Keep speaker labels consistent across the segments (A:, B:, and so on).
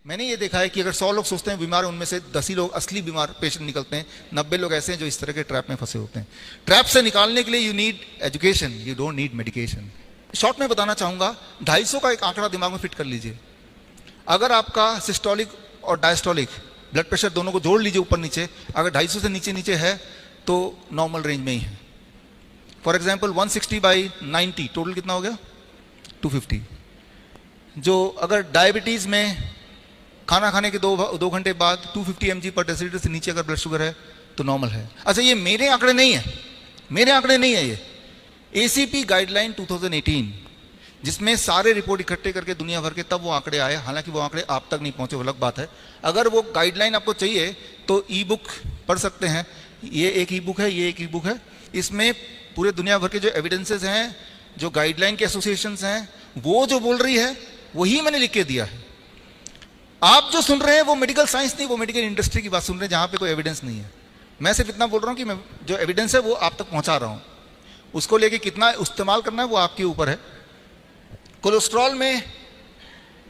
A: मैंने ये देखा है कि अगर 100 लोग सोचते हैं बीमार, उनमें से 10 ही लोग असली बीमार पेशेंट निकलते हैं, 90 लोग ऐसे हैं जो इस तरह के ट्रैप में फंसे होते हैं। ट्रैप से निकालने के लिए you need education, you don't need medication. Short में बताना चाहूंगा, 250 का एक आंकड़ा दिमाग में फिट कर लीजिए। अगर आपका सिस्टोलिक और डायस्टोलिक ब्लड प्रेशर दोनों को जोड़ लीजिए ऊपर नीचे, अगर 250 से नीचे नीचे है तो नॉर्मल रेंज में ही है। फॉर एग्जाम्पल 160/90 टोटल कितना हो गया? 250। जो अगर डायबिटीज में खाना खाने के 2 घंटे बाद 250 mg/dL से नीचे अगर ब्लड शुगर है तो नॉर्मल है। अच्छा, ये मेरे आंकड़े नहीं है, मेरे आंकड़े नहीं है, ये ACP गाइडलाइन 2018, जिसमें सारे रिपोर्ट इकट्ठे करके दुनिया भर के तब वो आंकड़े आए। हालांकि वो आंकड़े आप तक नहीं पहुंचे, वो अलग बात है। अगर वो गाइडलाइन आपको चाहिए तो ई बुक पढ़ सकते हैं। ये एक ई बुक है, ये एक ई बुक है। इसमें पूरे दुनिया भर के जो एविडेंसेस हैं, जो गाइडलाइन के एसोसिएशंस हैं, वो जो बोल रही है वही मैंने लिख के दिया है। आप जो सुन रहे हैं वो मेडिकल साइंस नहीं, वो मेडिकल इंडस्ट्री की बात सुन रहे हैं, जहां पे कोई एविडेंस नहीं है। मैं सिर्फ इतना बोल रहा हूं कि मैं जो एविडेंस है वो आप तक पहुंचा रहा हूं। उसको लेके कितना इस्तेमाल करना है वो आपके ऊपर है। कोलेस्ट्रॉल में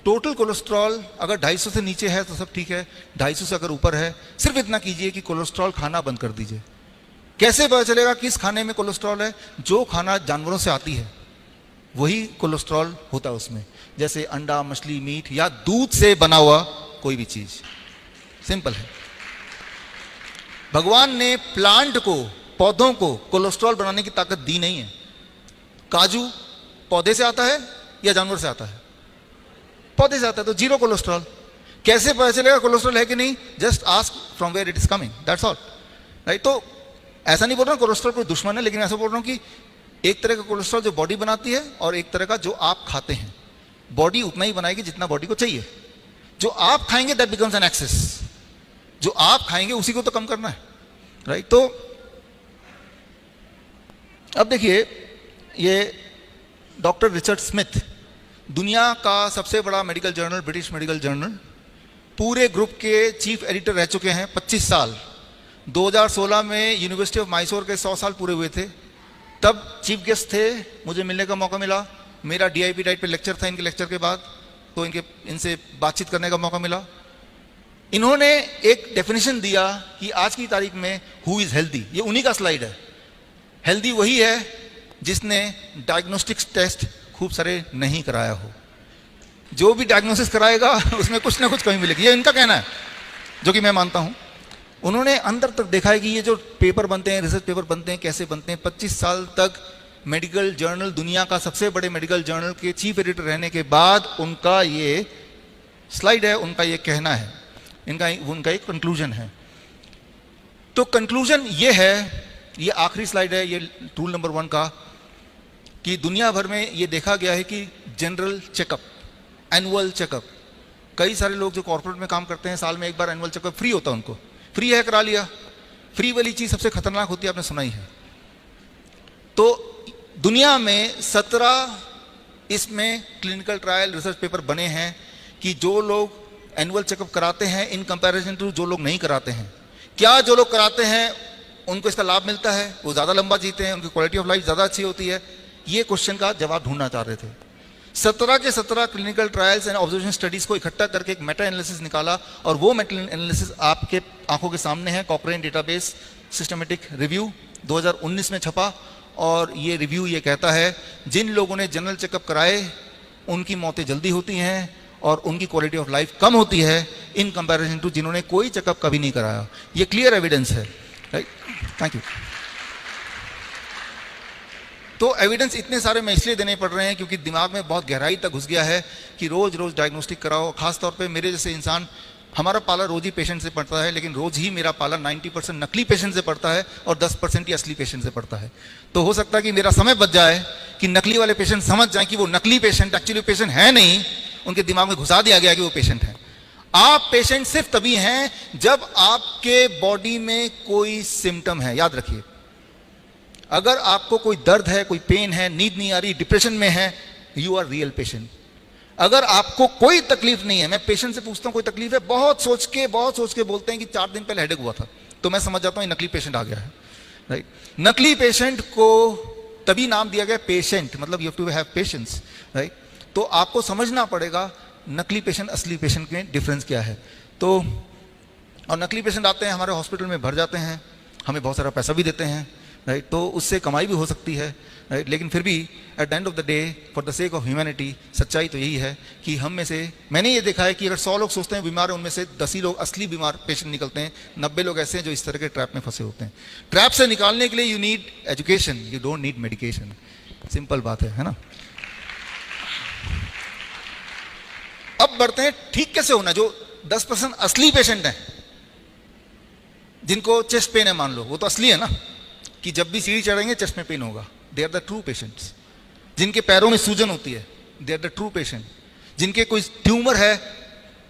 A: टोटल कोलेस्ट्रॉल अगर 250 से नीचे है तो सब ठीक है, 250 से अगर ऊपर है सिर्फ इतना कीजिए कि कोलेस्ट्रॉल खाना बंद कर दीजिए। कैसे पता चलेगा किस खाने में कोलेस्ट्रॉल है? जो खाना जानवरों से आती है वही कोलेस्ट्रॉल होता है उसमें, जैसे अंडा, मछली, मीट या दूध से बना हुआ कोई भी चीज। सिंपल है। भगवान ने प्लांट को, पौधों को कोलेस्ट्रॉल बनाने की ताकत दी नहीं है। काजू पौधे से आता है या जानवर से आता है? पौधे से आता है, तो जीरो कोलेस्ट्रॉल। कैसे पता चलेगा कोलेस्ट्रॉल है कि नहीं? Just ask from where it is coming, that's all, right. तो ऐसा नहीं बोल रहा हूं कोलेस्ट्रॉल कोई दुश्मन है, लेकिन ऐसा बोल रहा हूं कि एक तरह का कोलेस्ट्रॉल जो बॉडी बनाती है और एक तरह का जो आप खाते हैं। बॉडी उतना ही बनाएगी जितना बॉडी को चाहिए। जो आप खाएंगे दैट बिकम्स एन एक्सेस। जो आप खाएंगे उसी को तो कम करना है, राइट। तो अब देखिए, ये डॉक्टर रिचर्ड स्मिथ, दुनिया का सबसे बड़ा medical journal, British medical journal, पूरे ग्रुप के चीफ एडिटर रह चुके हैं 25 साल। 2016 में यूनिवर्सिटी ऑफ मैसूर के 100 साल पूरे हुए थे, तब चीफ गेस्ट थे, मुझे मिलने का मौका मिला। मेरा DIP डाइट पे लेक्चर था इनके लेक्चर के बाद, तो इनसे बातचीत करने का मौका मिला। इन्होंने एक डेफिनेशन दिया कि आज की तारीख में हु इज हेल्दी, ये उन्हीं का स्लाइड है। हेल्दी वही है जिसने डायग्नोस्टिक्स टेस्ट खूब सारे नहीं कराया हो। जो भी डायग्नोसिस कराएगा उसमें कुछ ना कुछ कमी मिलेगी, ये इनका कहना है, जो कि मैं मानता हूं। उन्होंने अंदर तक देखा है कि ये जो पेपर बनते हैं, रिसर्च पेपर बनते हैं, कैसे बनते हैं। 25 साल तक मेडिकल जर्नल, दुनिया का सबसे बड़े मेडिकल जर्नल के चीफ एडिटर रहने के बाद उनका ये स्लाइड है, उनका ये कहना है, उनका एक कंक्लूजन है। तो कंक्लूजन ये है, ये आखिरी स्लाइड है, ये टूल नंबर 1 का, कि दुनिया भर में ये देखा गया है कि जनरल चेकअप, एनुअल चेकअप, कई सारे लोग जो कॉर्पोरेट में काम करते हैं साल में एक बार एनुअल चेकअप फ्री होता है उनको, फ्री है करा लिया। फ्री वाली चीज सबसे खतरनाक होती है, आपने सुना ही है। तो दुनिया में 17 इसमें क्लिनिकल ट्रायल रिसर्च पेपर बने हैं कि जो लोग एनुअल चेकअप कराते हैं इन कंपैरिजन टू जो लोग नहीं कराते हैं, क्या जो लोग कराते हैं उनको इसका लाभ मिलता है, वो ज़्यादा लंबा जीते हैं, उनकी क्वालिटी ऑफ लाइफ ज़्यादा अच्छी होती है। ये क्वेश्चन का जवाब ढूंढना चाह रहे थे। 17 के 17 clinical trials and observation studies को इकट्ठा करके एक मेटा एनालिसिस निकाला, और वो मेटा एनालिसिस आपके आंखों के सामने है। कॉक्रेन डेटाबेस सिस्टमेटिक रिव्यू 2019 में छपा, और ये रिव्यू ये कहता है जिन लोगों ने जनरल चेकअप कराए उनकी मौतें जल्दी होती हैं और उनकी क्वालिटी ऑफ लाइफ कम होती है इन कंपैरिजन टू जिन्होंने कोई चेकअप कभी नहीं कराया। ये क्लियर एविडेंस है, राइट। Thank you. तो एविडेंस इतने सारे मैं इसलिए देने पड़ रहे हैं क्योंकि दिमाग में बहुत गहराई तक घुस गया है कि रोज रोज डायग्नोस्टिक कराओ। खासतौर पे मेरे जैसे इंसान, हमारा पाला रोज ही पेशेंट से पड़ता है, लेकिन रोज ही मेरा पाला 90% नकली पेशेंट से पड़ता है और 10% ही असली पेशेंट से पड़ता है। तो हो सकता है कि मेरा समय बच जाए कि नकली वाले पेशेंट समझ जाए कि वो नकली पेशेंट एक्चुअली पेशेंट है नहीं, उनके दिमाग में घुसा दिया गया कि वो पेशेंट है। आप पेशेंट सिर्फ तभी हैं जब आपके बॉडी में कोई सिम्टम है। याद रखिए, अगर आपको कोई दर्द है, कोई पेन है, नींद नहीं आ रही, डिप्रेशन में है, यू आर रियल पेशेंट। अगर आपको कोई तकलीफ नहीं है, मैं पेशेंट से पूछता हूं कोई तकलीफ है, बहुत सोच के बोलते हैं कि 4 दिन पहले हेडेक हुआ था, तो मैं समझ जाता हूं नकली पेशेंट आ गया है, राइट। नकली पेशेंट को तभी नाम दिया गया पेशेंट, मतलब you have to have patience, right. तो आपको समझना पड़ेगा नकली पेशेंट असली पेशेंट में डिफरेंस क्या है। तो और नकली पेशेंट आते हैं हमारे हॉस्पिटल में, भर जाते हैं, हमें बहुत सारा पैसा भी देते हैं, राइट, तो उससे कमाई भी हो सकती है, राइट, लेकिन फिर भी at the end of the day for the sake of humanity सच्चाई तो यही है कि हम में से, मैंने ये देखा है कि अगर 100 लोग सोचते हैं बीमार है, उनमें से 10 ही लोग असली बीमार पेशेंट निकलते हैं, 90 लोग ऐसे हैं जो इस तरह के ट्रैप में फंसे होते हैं। ट्रैप से निकालने के लिए you need education, you don't need medication, simple बात है ना। अब बढ़ते हैं ठीक कैसे होना। जो 10% असली पेशेंट हैं जिनको चेस्ट पेन है, मान लो, वो तो असली है ना, कि जब भी सीढ़ी चढ़ेंगे चेस्ट में पेन होगा, they are the true patients. जिनके पैरों में सूजन होती है, they are the true patient. जिनके कोई ट्यूमर है,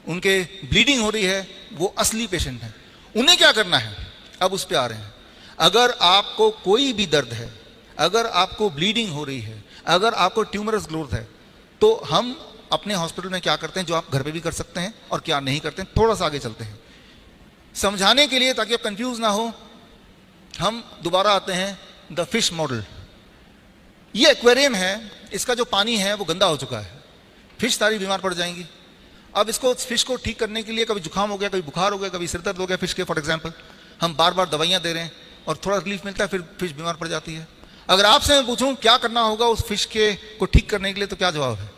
A: उनके ब्लीडिंग हो रही है, वो असली पेशेंट हैं। उन्हें क्या करना है, अब उस पर आ रहे हैं। अगर आपको कोई भी दर्द है, अगर आपको ब्लीडिंग हो रही है, अगर आपको ट्यूमरस ग्रोथ है, तो हम अपने हॉस्पिटल में क्या करते हैं जो आप घर पे भी कर सकते हैं और क्या नहीं करते हैं, थोड़ा सा आगे चलते हैं समझाने के लिए, ताकि आप कंफ्यूज ना हो। हम दोबारा आते हैं द फिश मॉडल। ये एक्वेरियम है, इसका जो पानी है वो गंदा हो चुका है, फिश सारी बीमार पड़ जाएंगी। अब इसको, फिश को ठीक करने के लिए, कभी जुकाम हो गया, कभी बुखार हो गया, कभी सिर दर्द हो गया फिश के, फॉर एग्जाम्पल, हम बार बार दवाइयाँ दे रहे हैं और थोड़ा रिलीफ मिलता है, फिर फिश बीमार पड़ जाती है। अगर आपसे मैं पूछूं क्या करना होगा उस फिश के को ठीक करने के लिए, तो क्या जवाब है?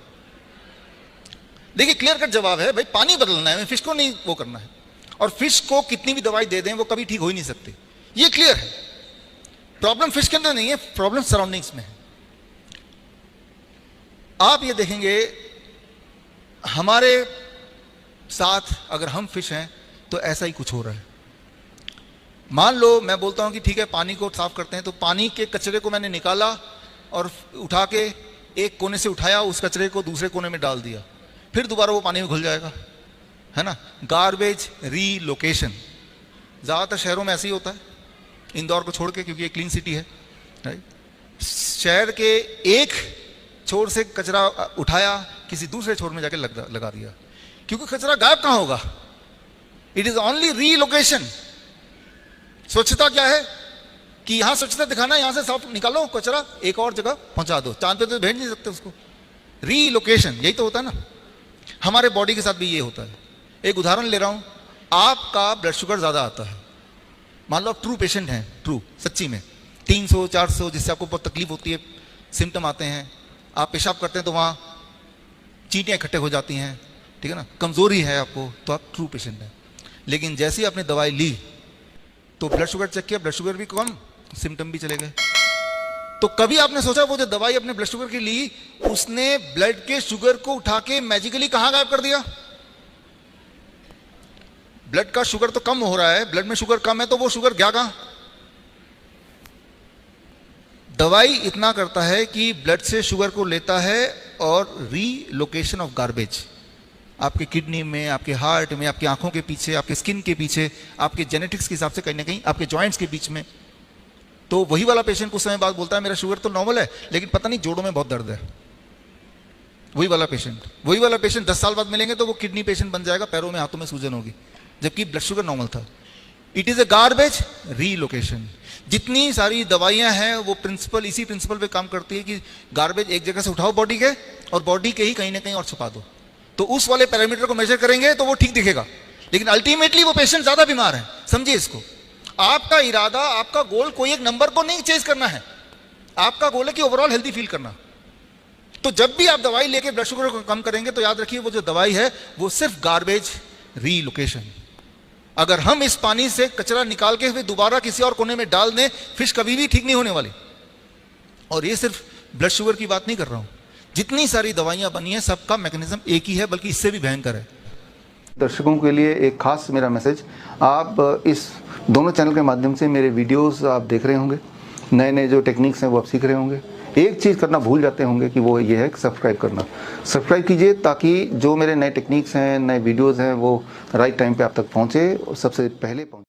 A: देखिए, क्लियर कट जवाब है, भाई पानी बदलना है, फिश को नहीं वो करना है। और फिश को कितनी भी दवाई दे दें वो कभी ठीक हो ही नहीं सकती, ये क्लियर है। प्रॉब्लम फिश के अंदर नहीं है, प्रॉब्लम सराउंडिंग्स में है। आप ये देखेंगे हमारे साथ, अगर हम फिश हैं तो ऐसा ही कुछ हो रहा है। मान लो मैं बोलता हूं कि ठीक है पानी को साफ करते हैं, तो पानी के कचरे को मैंने निकाला और उठा के एक कोने से उठाया, उस कचरे को दूसरे कोने में डाल दिया, फिर दोबारा वो पानी में घुल जाएगा, है ना। गार्बेज रीलोकेशन ज़्यादातर शहरों में ऐसे ही होता है, इंदौर को छोड़ के, क्योंकि ये क्लीन सिटी है, राइट। शहर के एक छोर से कचरा उठाया, किसी दूसरे छोर में जाके लगा दिया, क्योंकि कचरा गायब कहाँ होगा, इट इज ओनली रीलोकेशन। स्वच्छता क्या है कि यहां स्वच्छता दिखाना, यहां से साफ निकालो कचरा, एक और जगह पहुंचा दो, चांद पे तो भेज नहीं सकते उसको। रीलोकेशन, यही तो होता है ना। हमारे बॉडी के साथ भी ये होता है। एक उदाहरण ले रहा हूं, आपका ब्लड शुगर ज्यादा आता है, मान लो आप ट्रू पेशेंट हैं, ट्रू सच्ची में 300 400, जिससे आपको बहुत तकलीफ होती है, सिम्टम आते हैं, आप पेशाब करते हैं तो वहां चींटियां इकट्ठे हो जाती हैं, ठीक है ना, कमजोरी है आपको, तो आप ट्रू पेशेंट हैं। लेकिन जैसे ही आपने दवाई ली तो ब्लड शुगर चेक किया, ब्लड शुगर भी कम, सिम्टम भी चले गए। तो कभी आपने सोचा वो जो दवाई अपने ब्लड शुगर की ली, उसने ब्लड के शुगर को उठा के मैजिकली कहां गायब कर दिया? ब्लड का शुगर तो कम हो रहा है, ब्लड में शुगर कम है, तो वो शुगर गया कहां? दवाई इतना करता है कि ब्लड से शुगर को लेता है और रीलोकेशन ऑफ गार्बेज आपके किडनी में, आपके हार्ट में, आपकी आंखों के पीछे, आपके स्किन के पीछे, आपके जेनेटिक्स के हिसाब से कहीं ना कहीं आपके जॉइंट्स के बीच में। तो वही वाला पेशेंट कुछ समय बाद बोलता है मेरा शुगर तो नॉर्मल है, लेकिन पता नहीं जोड़ों में बहुत दर्द है। वही वाला पेशेंट 10 साल बाद मिलेंगे तो वो किडनी पेशेंट बन जाएगा, पैरों में हाथों में सूजन होगी, जबकि ब्लड शुगर नॉर्मल था। It is a garbage relocation. जितनी सारी दवाइयां हैं वो प्रिंसिपल, इसी प्रिंसिपल पे काम करती है कि गार्बेज एक जगह से उठाओ बॉडी के, और बॉडी के ही कहीं ना कहीं और छुपा दो, तो उस वाले पैरामीटर को मेजर करेंगे तो वो ठीक दिखेगा, लेकिन अल्टीमेटली वो पेशेंट ज्यादा बीमार है। समझिए इसको। आपका इरादा, आपका गोल कोई एक नंबर को नहीं चेज करना है, आपका गोल है कि ओवरऑल हेल्दी फील करना। तो जब भी आप दवाई लेके ब्लड शुगर को कम करेंगे तो याद रखिए वो जो दवाई है वो सिर्फ गार्बेज रीलोकेशन। अगर हम इस पानी से कचरा निकाल के फिर दोबारा किसी और कोने में डाल दें, फिश कभी भी ठीक नहीं होने वाली। और ये सिर्फ ब्लड शुगर की बात नहीं कर रहा हूं, जितनी सारी दवाइयां बनी हैं सबका मैकेनिज्म एक ही है, बल्कि इससे भी भयंकर है। दर्शकों के लिए एक खास मेरा मैसेज, आप इस दोनों चैनल के माध्यम से मेरे वीडियोस आप देख रहे होंगे, नए नए जो टेक्निक्स हैं वो आप सीख रहे होंगे। एक चीज़ करना भूल जाते होंगे कि वो ये है कि सब्सक्राइब करना। सब्सक्राइब कीजिए ताकि जो मेरे नए टेक्निक्स हैं, नए वीडियोस हैं, वो राइट टाइम पे आप तक पहुँचे, सबसे पहले पहुँचे।